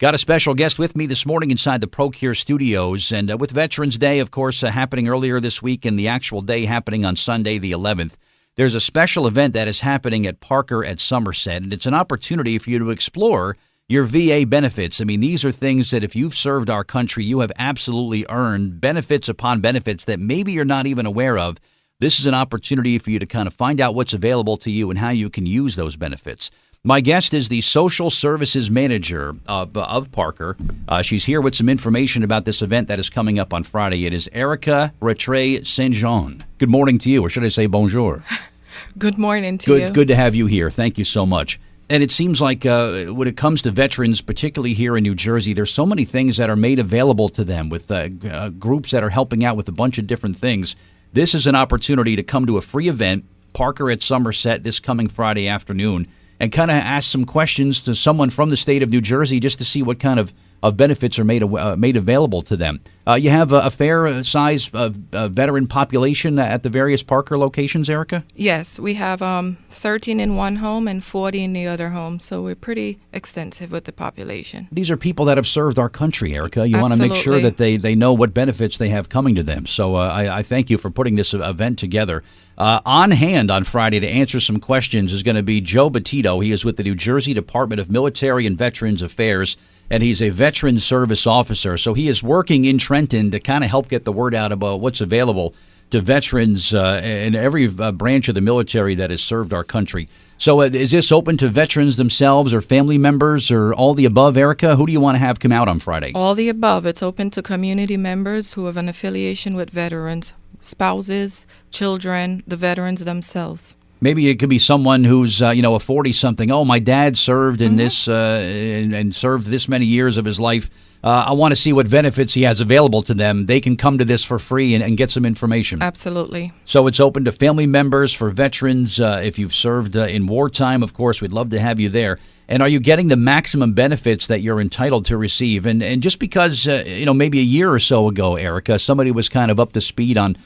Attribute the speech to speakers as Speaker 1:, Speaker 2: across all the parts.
Speaker 1: Got a special guest with me this morning inside the Procure Studios. And with Veterans Day, of course, happening earlier this week and the actual day happening on Sunday, the 11th, there's a special event that is happening at Parker at Somerset. And it's an opportunity for you to explore your VA benefits. I mean, these are things that if you've served our country, you have absolutely earned benefits upon benefits that maybe you're not even aware of. This is an opportunity for you to kind of find out what's available to you and how you can use those benefits. My guest is the Social Services Manager of Parker. She's here with some information about this event that is coming up on Friday. It is Erica Rattray St. Jean. Good morning to you, or should I say bonjour?
Speaker 2: Good morning to you.
Speaker 1: Good to have you here. Thank you so much. And it seems like when it comes to veterans, particularly here in New Jersey, there's so many things that are made available to them with groups that are helping out with a bunch of different things. This is an opportunity to come to a free event, Parker at Somerset, this coming Friday afternoon, and kind of ask some questions to someone from the state of New Jersey just to see what kind of benefits are made available to them. You have a fair size veteran population at the various Parker locations, Erica?
Speaker 2: Yes, we have 13 in one home and 40 in the other home, so we're pretty extensive with the population.
Speaker 1: These are people that have served our country, Erica. You want to make sure that they know what benefits they have coming to them. So I thank you for putting this event together. On hand on Friday to answer some questions is going to be Joe Battito. He is with the New Jersey Department of Military and Veterans Affairs, and he's a veteran service officer. So he is working in Trenton to kind of help get the word out about what's available to veterans in every branch of the military that has served our country. So is this open to veterans themselves or family members or all the above, Erica? Who do you want to have come out on Friday?
Speaker 2: All the above. It's open to community members who have an affiliation with veterans, spouses, children, the veterans themselves.
Speaker 1: Maybe it could be someone who's, a 40-something. Oh, my dad served in this and served this many years of his life. I want to see what benefits he has available to them. They can come to this for free and get some information.
Speaker 2: Absolutely.
Speaker 1: So it's open to family members, for veterans. If you've served in wartime, of course, we'd love to have you there. And are you getting the maximum benefits that you're entitled to receive? And just because, maybe a year or so ago, Erica, somebody was kind of up to speed on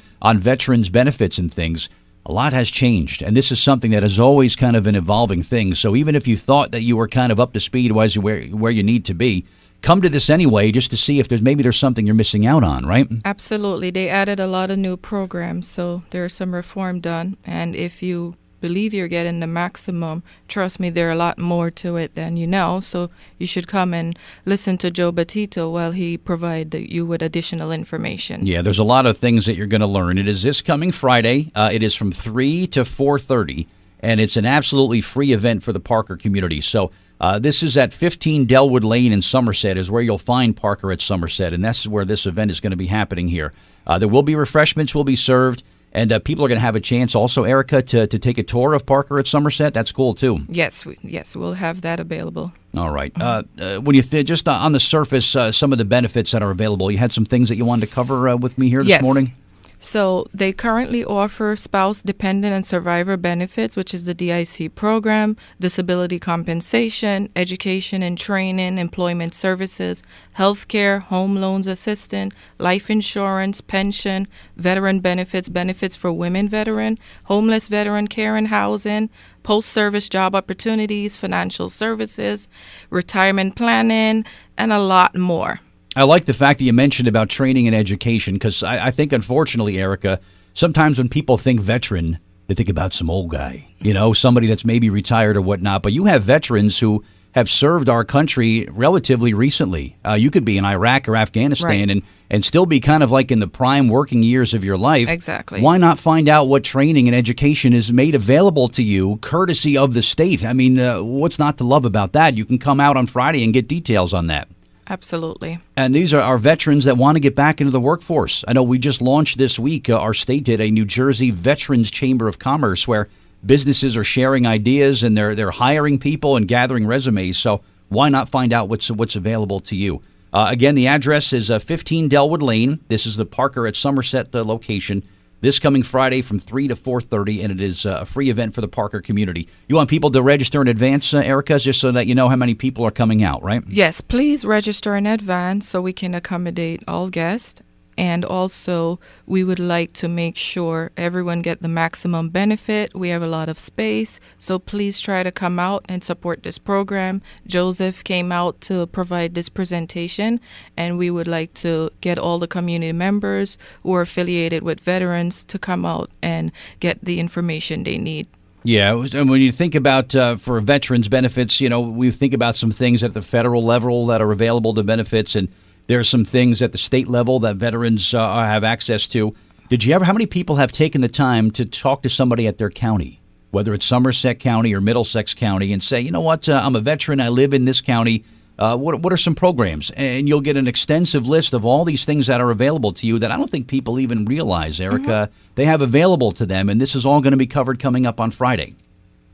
Speaker 1: veterans' benefits and things, a lot has changed. And this is something that is always kind of an evolving thing. So even if you thought that you were kind of up to speed where you need to be, come to this anyway just to see if there's something you're missing out on, right?
Speaker 2: Absolutely. They added a lot of new programs, so there's some reform done. And if you believe you're getting the maximum, trust me, there are a lot more to it than you know. So you should come and listen to Joe Battito while he provides you with additional information. Yeah,
Speaker 1: there's a lot of things that you're going to learn. It is this coming Friday. It is from 3 to 4:30, and it's an absolutely free event for the Parker community. So this is at 15 Delwood Lane in Somerset is where you'll find Parker at Somerset, and that's where this event is going to be happening here. There will be refreshments will be served. And people are going to have a chance also, Erica, to take a tour of Parker at Somerset. That's cool, too.
Speaker 2: Yes, we'll have that available.
Speaker 1: All right. When you just on the surface, some of the benefits that are available, you had some things that you wanted to cover with me here this morning?
Speaker 2: So they currently offer spouse, dependent, and survivor benefits, which is the DIC program, disability compensation, education and training, employment services, health care, home loans assistance, life insurance, pension, veteran benefits, benefits for women veteran, homeless veteran care and housing, post-service job opportunities, financial services, retirement planning, and a lot more.
Speaker 1: I like the fact that you mentioned about training and education because I think, unfortunately, Erica, sometimes when people think veteran, they think about some old guy, somebody that's maybe retired or whatnot. But you have veterans who have served our country relatively recently. You could be in Iraq or Afghanistan and still be kind of like in the prime working years of your life.
Speaker 2: Exactly.
Speaker 1: Why not find out what training and education is made available to you courtesy of the state? I mean, what's not to love about that? You can come out on Friday and get details on that.
Speaker 2: Absolutely.
Speaker 1: And these are our veterans that want to get back into the workforce. I know we just launched this week, our state did, a New Jersey Veterans Chamber of Commerce where businesses are sharing ideas and they're hiring people and gathering resumes. So why not find out what's available to you? Again, the address is 15 Delwood Lane. This is the Parker at Somerset location. This coming Friday from 3 to 4:30, and it is a free event for the Parker community. You want people to register in advance, Erica, just so that you know how many people are coming out, right?
Speaker 2: Yes, please register in advance so we can accommodate all guests. And also, we would like to make sure everyone get the maximum benefit. We have a lot of space, so please try to come out and support this program. Joseph came out to provide this presentation, and we would like to get all the community members who are affiliated with veterans to come out and get the information they need.
Speaker 1: Yeah, and when you think about for veterans benefits, we think about some things at the federal level that are available to benefits, and there's some things at the state level that veterans have access to. How many people have taken the time to talk to somebody at their county, whether it's Somerset County or Middlesex County, and say, you know what, I'm a veteran, I live in this county. What are some programs? And you'll get an extensive list of all these things that are available to you that I don't think people even realize, Erica, they have available to them. And this is all going to be covered coming up on Friday.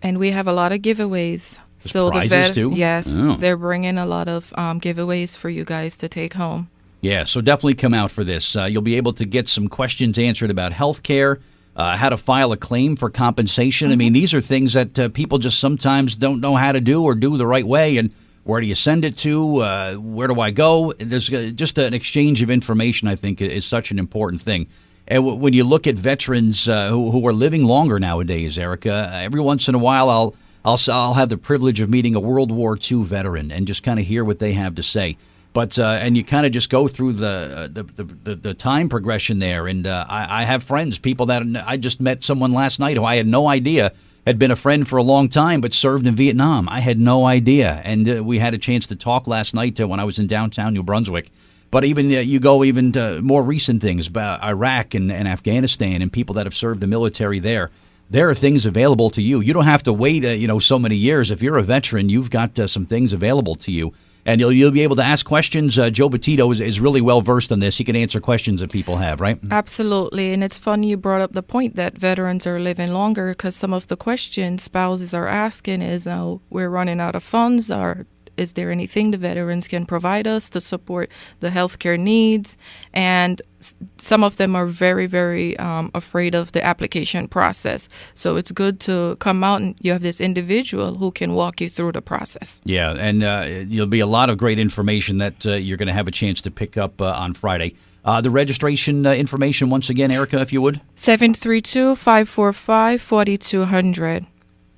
Speaker 2: And we have a lot of giveaways.
Speaker 1: There's prizes too?
Speaker 2: Yes,
Speaker 1: Oh.
Speaker 2: they're bringing a lot of giveaways for you guys to take home.
Speaker 1: Yeah, so definitely come out for this. You'll be able to get some questions answered about health care, how to file a claim for compensation. I mean, these are things that people just sometimes don't know how to do or do the right way. And where do you send it to? Where do I go? There's just an exchange of information, I think, is such an important thing. And when you look at veterans who are living longer nowadays, Erica, every once in a while I'll have the privilege of meeting a World War II veteran and just kind of hear what they have to say. But and you kind of just go through the time progression there. And I have friends, people that I just met someone last night who I had no idea had been a friend for a long time, but served in Vietnam. I had no idea. And we had a chance to talk last night when I was in downtown New Brunswick. But even you go even to more recent things about Iraq and Afghanistan and people that have served the military there. There are things available to you. You don't have to wait, so many years. If you're a veteran, you've got some things available to you. And you'll be able to ask questions. Joe Battito is really well versed on this. He can answer questions that people have, right?
Speaker 2: Absolutely. And it's funny you brought up the point that veterans are living longer, because some of the questions spouses are asking is, we're running out of funds, or is there anything the veterans can provide us to support the healthcare needs? And some of them are very, very afraid of the application process. So it's good to come out and you have this individual who can walk you through the process.
Speaker 1: Yeah, and there'll be a lot of great information that you're going to have a chance to pick up on Friday. The registration information, once again, Erica, if you would.
Speaker 2: 732-545-4200.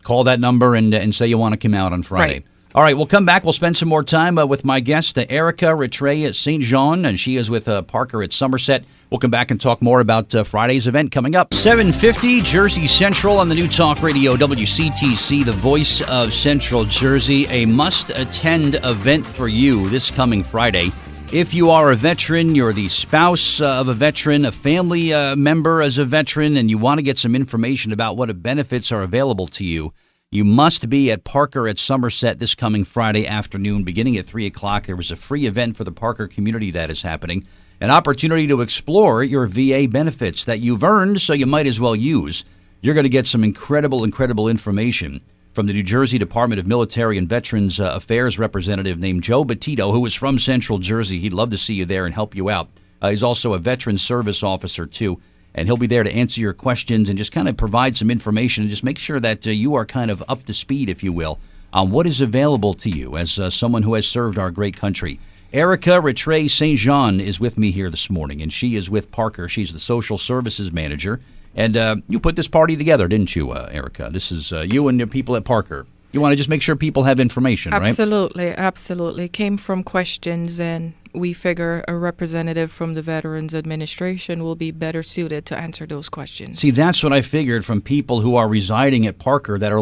Speaker 1: Call that number and say you want to come out on Friday.
Speaker 2: Right.
Speaker 1: All right, we'll come back. We'll spend some more time with my guest, Erica Rattray at St. Jean, and she is with Parker at Somerset. We'll come back and talk more about Friday's event coming up. 7:50, Jersey Central on the New Talk Radio, WCTC, the voice of Central Jersey. A must-attend event for you this coming Friday. If you are a veteran, you're the spouse of a veteran, a family member as a veteran, and you want to get some information about what benefits are available to you, you must be at Parker at Somerset this coming Friday afternoon, beginning at 3 o'clock. There was a free event for the Parker community that is happening, an opportunity to explore your VA benefits that you've earned, so you might as well use. You're going to get some incredible information from the New Jersey Department of Military and Veterans Affairs representative named Joe Battito, who is from Central Jersey. He'd love to see you there and help you out. He's also a veteran service officer, too. And he'll be there to answer your questions and just kind of provide some information and just make sure that you are kind of up to speed, if you will, on what is available to you as someone who has served our great country. Erica Rattray St. Jean is with me here this morning, and she is with Parker. She's the social services manager. And you put this party together, didn't you, Erica? This is you and the people at Parker. You want to just make sure people have information, right?
Speaker 2: Absolutely. Came from questions, and we figure a representative from the Veterans Administration will be better suited to answer those questions.
Speaker 1: See, that's what I figured from people who are residing at Parker that are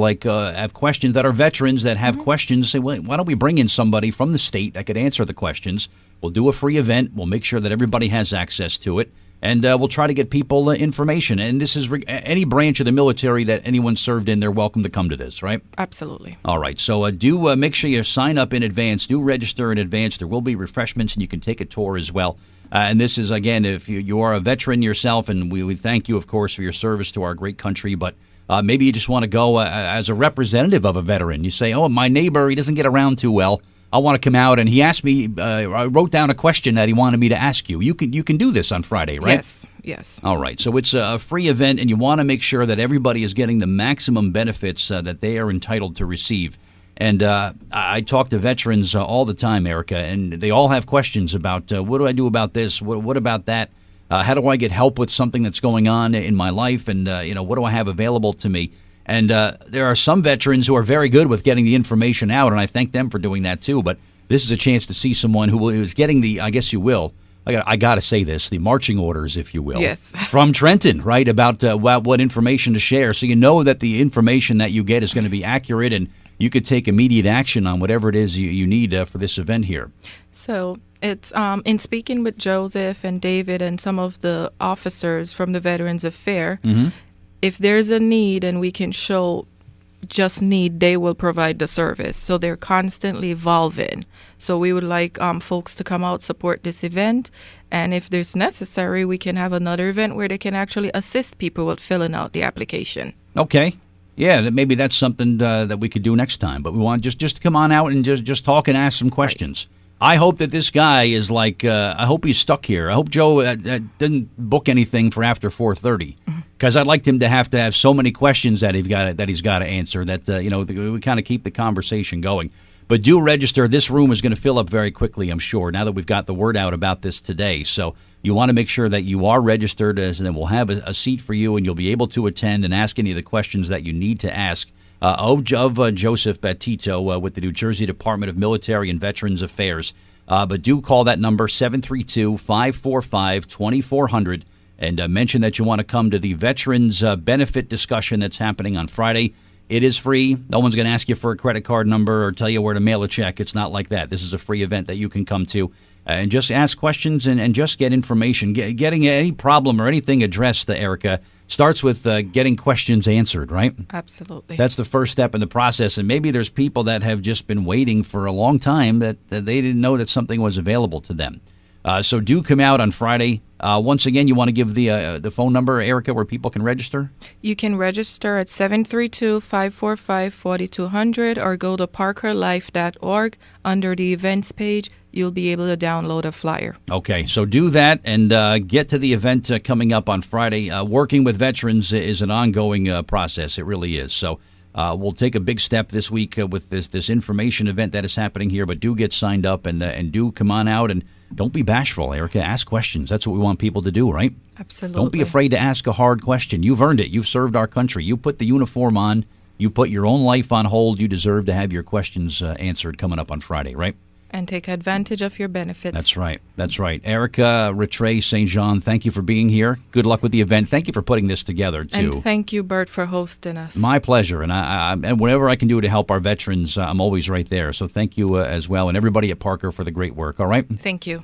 Speaker 1: have questions, that are veterans that have questions. Say, well, why don't we bring in somebody from the state that could answer the questions? We'll do a free event. We'll make sure that everybody has access to it. And we'll try to get people information. And this is any branch of the military that anyone served in, they're welcome to come to this, right?
Speaker 2: Absolutely.
Speaker 1: All right. So do make sure you sign up in advance. Do register in advance. There will be refreshments, and you can take a tour as well. And this is, again, if you are a veteran yourself, and we thank you, of course, for your service to our great country. But maybe you just want to go as a representative of a veteran. You say, oh, my neighbor, he doesn't get around too well. I want to come out, and he asked me. I wrote down a question that he wanted me to ask you. You can do this on Friday, right?
Speaker 2: Yes.
Speaker 1: All right. So it's a free event, and you want to make sure that everybody is getting the maximum benefits that they are entitled to receive. And I talk to veterans all the time, Erica, and they all have questions about what do I do about this? What about that? How do I get help with something that's going on in my life? And, what do I have available to me? And there are some veterans who are very good with getting the information out, and I thank them for doing that too. But this is a chance to see someone who is getting I guess you will, I got to say this, the marching orders, if you will,
Speaker 2: Yes.
Speaker 1: from Trenton, right, about what information to share. So you know that the information that you get is going to be accurate, and you could take immediate action on whatever it is you need for this event here.
Speaker 2: So it's in speaking with Joseph and David and some of the officers from the Veterans Affairs, if there's a need and we can show just need, they will provide the service. So they're constantly evolving. So we would like folks to come out, support this event. And if there's necessary, we can have another event where they can actually assist people with filling out the application.
Speaker 1: Okay. Yeah, maybe that's something that we could do next time. But we want just to come on out and just talk and ask some questions. Right. I hope that this guy is like, I hope he's stuck here. I hope Joe didn't book anything for after 4:30, because I'd like him to have so many questions that he's got to answer that, we kind of keep the conversation going. But do register. This room is going to fill up very quickly, I'm sure, now that we've got the word out about this today. So you want to make sure that you are registered, and then we'll have a seat for you, and you'll be able to attend and ask any of the questions that you need to ask of Joseph Batito with the New Jersey Department of Military and Veterans Affairs. But do call that number, 732-545-2400, and mention that you want to come to the Veterans Benefit discussion that's happening on Friday. It is free. No one's going to ask you for a credit card number or tell you where to mail a check. It's not like that. This is a free event that you can come to and just ask questions and just get information. Getting any problem or anything addressed, Erica, starts with getting questions answered, right?
Speaker 2: Absolutely.
Speaker 1: That's the first step in the process. And maybe there's people that have just been waiting for a long time that they didn't know that something was available to them. So do come out on Friday. Once again, you want to give the phone number, Erica, where people can register?
Speaker 2: You can register at 732-545-4200 or go to parkerlife.org. Under the events page, you'll be able to download a flyer. Okay, so do that and get to the event coming up on Friday. Working with veterans is an ongoing process. It really is. So we'll take a big step this week with this information event that is happening here, but do get signed up and do come on out, and don't be bashful, Erica. Ask questions. That's what we want people to do, right? Absolutely.
Speaker 1: Don't be afraid to ask a hard question. You've earned it. You've served our country. You put the uniform on. You put your own life on hold. You deserve to have your questions answered coming up on Friday, right? And take advantage of your benefits. That's right. That's right. Erica Rattray St. Jean, thank you for being here. Good luck with the event. Thank you for putting this together, too. And thank you, Bert, for hosting us. My pleasure. And and whatever I can do to help our veterans, I'm always right there. So thank you as well. And everybody at Parker for the great work. All right? Thank you.